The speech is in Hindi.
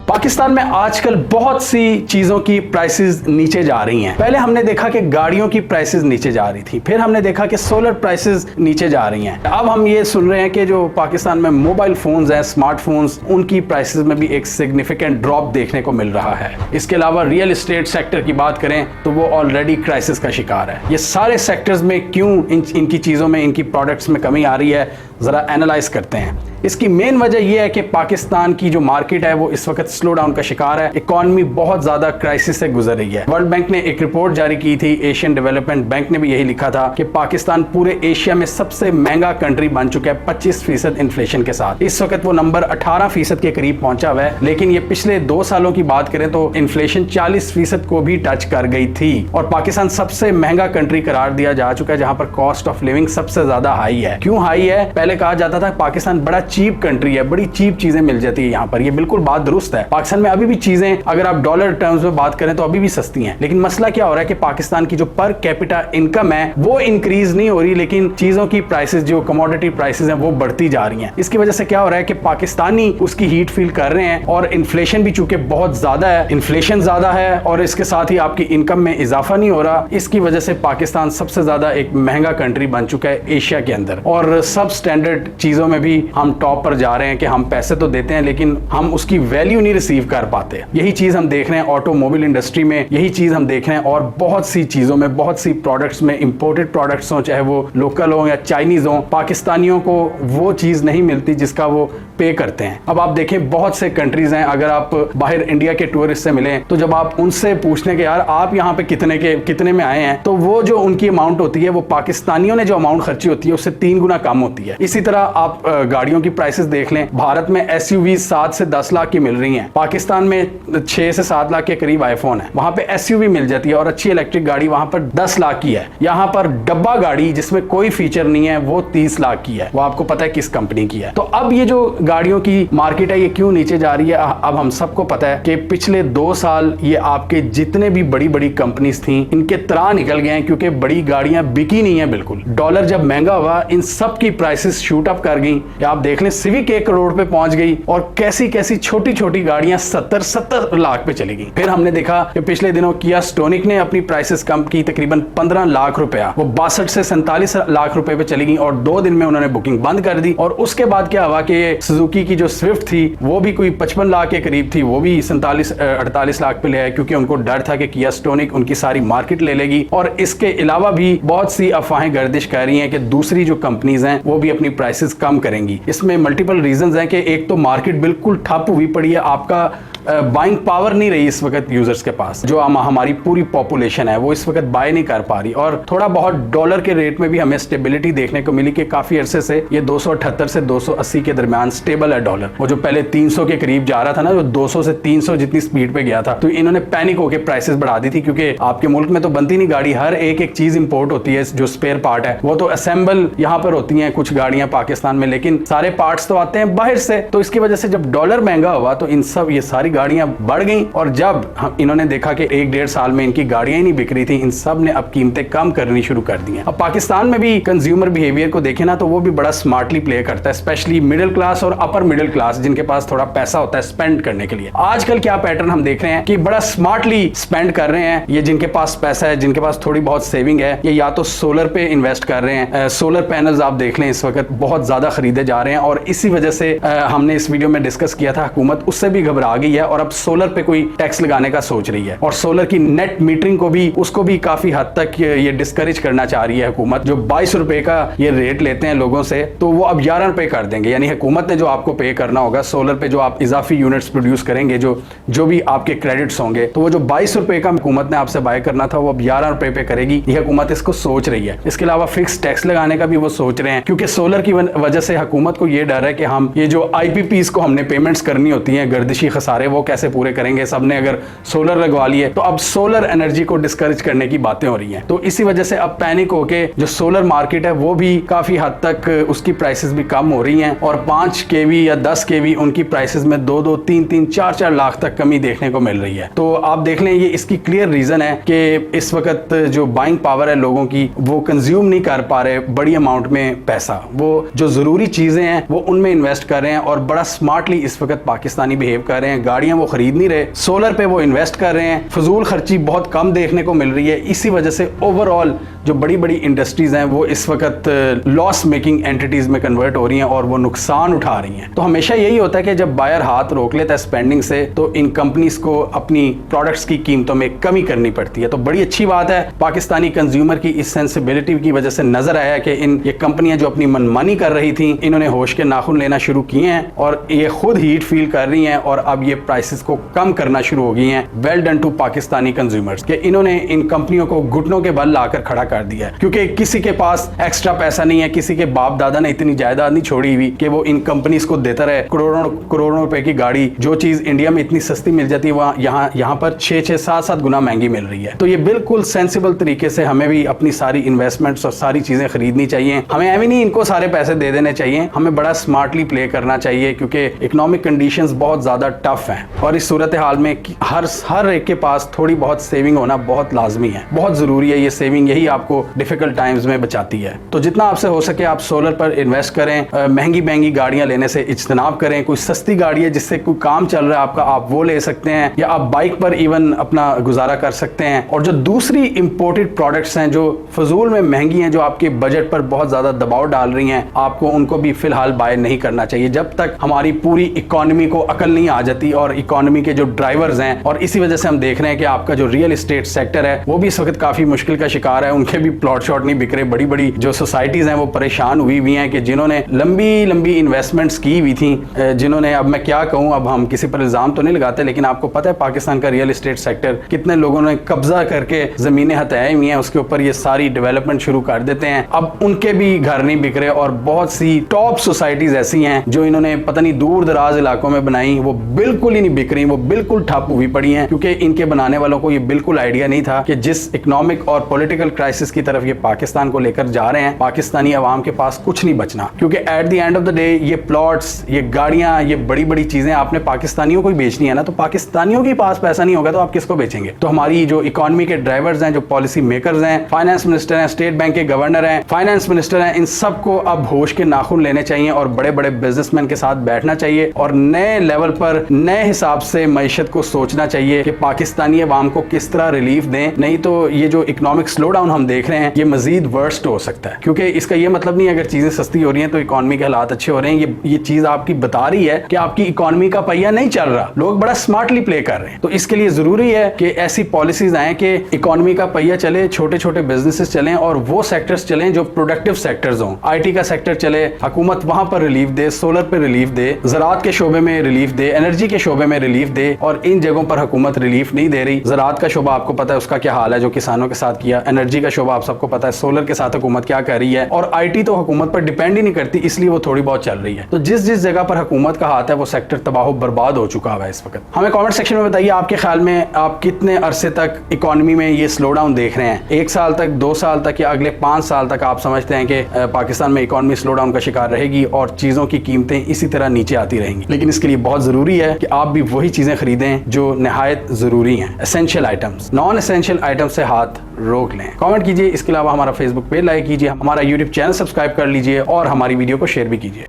पाकिस्तान में आजकल बहुत सी चीजों की प्राइसेस नीचे जा रही हैं। पहले हमने देखा कि गाड़ियों की प्राइसेस नीचे जा रही थी, फिर हमने देखा कि सोलर प्राइसेस नीचे जा रही हैं। अब हम ये सुन रहे हैं कि जो पाकिस्तान में मोबाइल फोन्स हैं, स्मार्टफोन्स, उनकी प्राइसेस में भी एक सिग्निफिकेंट ड्रॉप देखने को मिल रहा है। इसके अलावा रियल एस्टेट सेक्टर की बात करें तो वो ऑलरेडी क्राइसिस का शिकार है। ये सारे सेक्टर्स में क्यों इनकी चीजों में, इनकी प्रोडक्ट्स में कमी आ रही है, जरा एनालाइज करते हैं। इसकी मेन वजह यह है कि पाकिस्तान की जो मार्केट है वो इस वक्त स्लो डाउन का शिकार है। इकॉनमी बहुत ज्यादा क्राइसिस से गुजर रही है। वर्ल्ड बैंक ने एक रिपोर्ट जारी की थी, एशियन डेवलपमेंट बैंक ने भी यही लिखा था कि पाकिस्तान पूरे एशिया में सबसे महंगा कंट्री बन चुका है 25% इन्फ्लेशन के साथ। इस वक्त वो नंबर 18% के करीब पहुंचा हुआ है, लेकिन ये पिछले 2 सालों की बात करें तो इन्फ्लेशन 40% को भी टच कर गई थी और पाकिस्तान सबसे महंगा कंट्री करार दिया जा चुका है, जहां पर कॉस्ट ऑफ लिविंग सबसे ज्यादा हाई है। क्यों हाई है? पहले कहा जाता था पाकिस्तान बड़ा चीप कंट्री है, बड़ी चीप चीजें मिल जाती है यहाँ पर। ये बिल्कुल बात दुरुस्त है। पाकिस्तान में अभी भी चीजें अगर आप डॉलर टर्म्स में बात करें तो अभी भी सस्ती हैं, लेकिन मसला क्या हो रहा है कि पाकिस्तान की जो पर कैपिटा इनकम है वो इंक्रीज नहीं हो रही, लेकिन चीजों की प्राइसेस, जो कमोडिटी प्राइसेस हैं, वो बढ़ती जा रही हैं। इसकी वजह से क्या हो रहा है कि पाकिस्तानी उसकी हीट फील कर रहे हैं और इन्फ्लेशन भी चूंकि बहुत ज्यादा है, इन्फ्लेशन ज्यादा है और इसके साथ ही आपकी इनकम में इजाफा नहीं हो रहा। इसकी वजह से पाकिस्तान सबसे ज्यादा एक महंगा कंट्री बन चुका है एशिया के अंदर और सब स्टैंडर्ड चीजों में भी हम टॉप पर जा रहे हैं कि हम पैसे तो देते हैं लेकिन हम उसकी वैल्यू नहीं रिसीव कर पाते। यही चीज हम देख रहे हैं ऑटोमोबाइल इंडस्ट्री में, यही चीज हम देख रहे हैं और बहुत सी चीजों में, बहुत सी प्रोडक्ट्स में, इंपोर्टेड प्रोडक्ट्स हो चाहे वो लोकल हो या चाइनीज हो, पाकिस्तानियों को वो चीज नहीं मिलती जिसका वो पे करते हैं। अब आप देखें बहुत से कंट्रीज हैं, अगर आप बाहर इंडिया के टूरिस्ट से मिलें तो जब आप उनसे पूछने के यार आप यहाँ पे कितने में आए हैं, तो वो जो उनकी अमाउंट होती है वो पाकिस्तानियों ने जो अमाउंट खर्ची होती है उससे 3 गुना कम होती है। इसी तरह आप गाड़ियों की प्राइसेस देख लें, भारत में एसयूवी 7 से 10 लाख की मिल रही हैं, पाकिस्तान में 6 से 7 लाख के करीब आईफोन है। वहां पे एसयूवी मिल जाती है और अच्छी इलेक्ट्रिक गाड़ी वहां पर 10 लाख की है। यहाँ पर डब्बा गाड़ी जिसमें कोई फीचर नहीं है वो 30 लाख की है, वो आपको पता है किस कंपनी की है। तो अब ये जो गाड़ियों की मार्केट है ये क्यों नीचे जा रही है? अब हम सबको पता है कि पिछले 2 साल ये आपके जितने भी बड़ी बड़ी कंपनीज थी इनके त्राह निकल गए हैं, क्योंकि बड़ी गाड़ियां बिकी नहीं है बिल्कुल। डॉलर जब महंगा हुआ इन सब की प्राइसेस शूट अप कर गई। आप देख लें सिविक 1 करोड़ पे पहुंच गई और कैसी कैसी छोटी छोटी गाड़ियां 70 लाख पे चली गई। फिर हमने देखा कि पिछले दिनों किया स्टोनिक ने अपनी प्राइसेस कम की, तकरीबन 15 लाख रुपया, वो 62 से 47 लाख रुपए पे चली गई और 2 दिन में उन्होंने बुकिंग बंद कर दी। और उसके बाद क्या हुआ कि सुजुकी की जो स्विफ्ट थी वो भी कोई 55 लाख के करीब थी, वो भी 47-48 लाख पे ले आए, क्योंकि उनको डर था कि किया स्टोनिक उनकी सारी मार्केट ले लेगी। और इसके अलावा भी बहुत सी अफवाहें गर्दिश कर रही हैं कि दूसरी जो कंपनीज हैं वो भी अपनी प्राइसेस कम करेंगी। इसमें मल्टीपल रीजंस हैं कि एक तो मार्केट बिल्कुल ठप हुई पड़ी है, आपका बाइंग पावर नहीं रही इस वक्त यूजर्स के पास। जो हमारी पूरी पॉपुलेशन है वो इस वक्त बाय नहीं कर पा रही और थोड़ा बहुत डॉलर के रेट में भी हमें स्टेबिलिटी देखने को मिली कि काफी अरसे से ये 278 से 280 के दरमियान स्टेबल है डॉलर। वो जो पहले 300 के करीब जा रहा था ना, जो 200 से 300 जितनी स्पीड पे गया था, तो इन्होंने पैनिक होकर प्राइसेस बढ़ा दी थी, क्योंकि आपके मुल्क में तो बनती नहीं गाड़ी, हर एक चीज इंपोर्ट होती है। जो स्पेयर पार्ट है वो तो असेंबल यहाँ पर होती है कुछ गाड़ियां पाकिस्तान में, लेकिन सारे पार्ट्स तो आते हैं बाहर से। तो इसकी वजह से जब डॉलर महंगा हुआ तो ये सारी गाड़ियां बढ़ गई और जब इन्होंने देखा कि 1-1.5 साल में इनकी गाड़ियां ही नहीं बिक रही थी, इन सब ने अब कीमतें कम करनी शुरू कर दी हैं। अब पाकिस्तान में भी कंज्यूमर बिहेवियर को देखें ना तो वो भी बड़ा स्मार्टली प्ले करता है, स्पेशली मिडिल क्लास और अपर मिडिल क्लास जिनके पास थोड़ा पैसा होता है स्पेंड करने के लिए। आजकल क्या पैटर्न हम देख रहे हैं कि बड़ा स्मार्टली स्पेंड कर रहे हैं ये जिनके पास पैसा है, जिनके पास थोड़ी बहुत सेविंग है, ये या तो सोलर पे इन्वेस्ट कर रहे हैं। सोलर पैनल्स आप देख लें इस वक्त बहुत ज्यादा खरीदे जा रहे हैं और इसी वजह से हमने इस वीडियो में डिस्कस किया था, हुकूमत उससे भी घबरा गई है और अब सोलर पे कोई टैक्स लगाने का सोच रही है और सोलर की नेट मीटरिंग को भी उसको भी काफी हद तक ये डिस्करेज करना चाह रही है हुकूमत। जो 22 रुपए का ये रेट लेते हैं लोगों से तो वो अब 11 रुपए कर देंगे, यानी हुकूमत ने जो आपको पे करना होगा सोलर पे, जो आप इजाफी यूनिट्स प्रोड्यूस करेंगे, जो भी आपके क्रेडिट्स होंगे, तो वो जो 22 रुपए का हुकूमत ने आपसे बाय करना था वो अब 11 रुपए पे करेगी। ये हुकूमत इसको सोच रही है। इसके अलावा फिक्स टैक्स लगाने का भी वो सोच रहे हैं, क्योंकि सोलर की वजह से हुकूमत को ये डर है कि हम ये जो IPPs को हमने पेमेंट्स करनी होती है, गर्दिशी खसारे, वो कैसे पूरे करेंगे। सबने अगर सोलर लगवा लिए तो अब सोलर एनर्जी को डिस्करेज करने की बातें हो रही हैं। तो इसी वजह से अब पैनिक होके जो सोलर मार्केट है वो भी काफी हद तक उसकी प्राइसेस भी कम हो रही हैं और 5 kV या 10 kV उनकी प्राइसेस में 2-2, 3-3, 4-4 लाख तक कमी देखने को मिल रही है। तो आप देख लें ये इसकी क्लियर रीजन है कि इस वक्त जो बाइंग पावर है लोगों की वो कंज्यूम नहीं कर पा रहे बड़ी अमाउंट में पैसा, वो जो जरूरी चीजें हैं वो उनमें इन्वेस्ट कर रहे हैं और बड़ा स्मार्टली इस वक्त पाकिस्तानी बिहेव कर रहे हैं। गाड़ियां वो खरीद नहीं रहे, सोलर पे वो इन्वेस्ट कर रहे हैं। फजूल खर्ची बहुत कम देखने को मिल रही है। इसी वजह से ओवरऑल जो बड़ी बड़ी इंडस्ट्रीज हैं वो इस वक्त लॉस मेकिंग एंटिटीज में कन्वर्ट हो रही हैं और वो नुकसान उठा रही हैं। तो हमेशा यही होता है कि जब बायर हाथ रोक लेता है स्पेंडिंग से, तो इन कंपनीज को अपनी प्रोडक्ट्स की कीमतों में कमी करनी पड़ती है। तो बड़ी अच्छी बात है, पाकिस्तानी कंज्यूमर की इस सेंसिबिलिटी की वजह से नजर आया कि ये कंपनियां जो अपनी मनमानी कर रही थी, इन्होंने होश के नाखून लेना शुरू किए हैं और ये खुद हीट फील कर रही हैं और अब ये प्राइसेस को कम करना शुरू हो गई हैं। Well done to Pakistani consumers कि इन्होंने इन कंपनियों को घुटनों के बल लाकर खड़ा कर दिया है, क्योंकि किसी के पास एक्स्ट्रा पैसा नहीं है, किसी के बाप दादा ने इतनी जायदाद नहीं छोड़ी हुई कि वो इन कंपनीज को देता रहे करोड़ों रुपए की गाड़ी। जो चीज इंडिया में इतनी सस्ती मिल जाती है वहाँ यहाँ पर 6-6, 7-7 गुना महंगी मिल रही है। तो ये बिल्कुल सेंसिबल तरीके से हमें भी अपनी सारी इन्वेस्टमेंट्स और सारी चीजें खरीदनी चाहिए। हमें ऐसे नहीं इनको सारे पैसे दे देने चाहिए, हमें बड़ा स्मार्टली प्ले करना चाहिए, क्योंकि इकोनॉमिक कंडीशंस बहुत ज्यादा टफ हैं और इस सूरत हाल में हर एक के पास थोड़ी बहुत सेविंग होना बहुत लाजमी है, बहुत जरूरी है। ये सेविंग यही आपको डिफिकल्ट टाइम्स में बचाती है। तो जितना आपसे हो सके आप सोलर पर इन्वेस्ट करें। महंगी गाड़ियां लेने से इज्तनाब करें। कोई सस्ती गाड़ी है जिससे कोई काम चल रहा है आपका, आप वो ले सकते हैं, या आप बाइक पर इवन अपना गुजारा कर सकते हैं। और जो दूसरी इंपोर्टेड प्रोडक्ट्स हैं जो फजूल में महंगी हैं, जो आपके बजट पर बहुत ज्यादा दबाव डाल रही हैं, आपको उनको भी फिलहाल बाय नहीं करना चाहिए जब तक हमारी पूरी इकोनॉमी को अकल नहीं आ जाती और इकोनॉमी के जो ड्राइवर्स हैं। और इसी वजह से हम देख रहे हैं कि आपका जो रियल एस्टेट सेक्टर है वो भी इस वक्त काफी मुश्किल का शिकार है। उनके भी प्लॉट शॉट नहीं बिक रहे। बड़ी बड़ी जो सोसाइटीज हैं वो परेशान हुई हैं कि जिन्होंने लंबी इन्वेस्टमेंट्स की हुई थी, जिन्होंने, अब मैं क्या कहूं, अब हम किसी पर इल्जाम तो नहीं लगाते, लेकिन आपको पता है पाकिस्तान का रियल एस्टेट सेक्टर कितने लोगों ने कब्जा करके जमीनें हथियाई हुई हैं, उसके ऊपर ये सारी डेवलपमेंट शुरू कर देते हैं। अब उनके भी घर नहीं बिक रहे और बहुत सी टॉप सोसाइटीज ऐसी हैं जो इन्होंने पता नहीं दूर दराज इलाकों में बनाई, वो बिल्कुल ही नहीं बिक रही, वो बिल्कुल ठप हुई पड़ी हैं, क्योंकि इनके बनाने वालों को ये बिल्कुल आइडिया नहीं था कि जिस इकोनॉमिक और पॉलिटिकल क्राइसिस की तरफ ये पाकिस्तान को लेकर जा रहे हैं, पाकिस्तानी अवाम के पास कुछ नहीं बचना। क्योंकि at the end of the day ये प्लॉट्स, ये गाड़ियां, ये बड़ी बड़ी चीजें आपने पाकिस्तानियों को ही बेचनी है ना, तो पाकिस्तानियों के पास पैसा नहीं होगा तो आप किसको बेचेंगे। तो हमारी जो इकोनॉमी के ड्राइवर्स हैं, जो पॉलिसी मेकर्स हैं, फाइनेंस मिनिस्टर हैं, स्टेट बैंक के गवर्नर हैं, फाइनेंस मिनिस्टर हैं, इन सबको अब होश के नाखून लेने चाहिए और बड़े बड़े बिजनेसमैन के साथ बैठना चाहिए और नए लेवल पर नए हिसाब से मईशत को सोचना चाहिए कि पाकिस्तानी अवाम को किस तरह रिलीफ दें। नहीं तो ये जो इकोनॉमिक स्लो डाउन हम देख रहे हैं ये मजीद वर्स्ट हो सकता है, क्योंकि इसका ये मतलब नहीं है अगर चीजें सस्ती हो रही हैं तो इकोनॉमी के हालात अच्छे हो रहे हैं। ये चीज आपकी बता रही है कि आपकी इकोनॉमी का पहिया नहीं चल रहा, लोग बड़ा स्मार्टली प्ले कर रहे हैं। तो इसके लिए जरूरी है कि ऐसी पॉलिसीज आए कि इकोनॉमी का पहिया चले, छोटे छोटे बिजनेसेस चलें और वो सेक्टर्स चलें जो प्रोडक्टिव सेक्टर्स हों। IT का सेक्टर चले, हुकूमत वहां पर रिलीफ दे, सोलर पे रिलीफ दे, ज़राअत के शोबे में रिलीफ दे, एनर्जी के शोबे में रिलीफ दे, और इन जगहों पर हुकूमत रिलीफ नहीं दे रही। ज़राअत का शोबा आपको पता है उसका क्या हाल है जो किसानों के साथ किया, एनर्जी का शोबा आप सबको पता है सोलर के साथ हुकूमत क्या कर रही है, और IT तो हुकूमत पर डिपेंड ही नहीं करती, इसलिए वो थोड़ी बहुत चल रही है। तो जिस जगह पर हुकूमत का हाथ है वो सेक्टर तबाह बर्बाद हो चुका है इस वक्त। हमें कमेंट सेक्शन में बताइए आपके ख्याल में आप कितने अरसे तक इकोनॉमी में ये स्लो डाउन देख रहे हैं, 1 साल तक, 2 साल तक, या अगले 5 साल तक आप समझते हैं कि पाकिस्तान में इकोनॉमी स्लो डाउन का शिकार रहेगी और चीजों की कीमतें इसी तरह नीचे आती रहेंगी। लेकिन इसके लिए बहुत जरूरी है कि आप भी वही चीजें खरीदें जो निहायत जरूरी हैं, essential items. Non essential items से हाथ रोक लें। कमेंट कीजिए, इसके अलावा हमारा फेसबुक पेज लाइक कीजिए, हमारा यूट्यूब चैनल सब्सक्राइब कर लीजिए और हमारी वीडियो को शेयर भी कीजिए।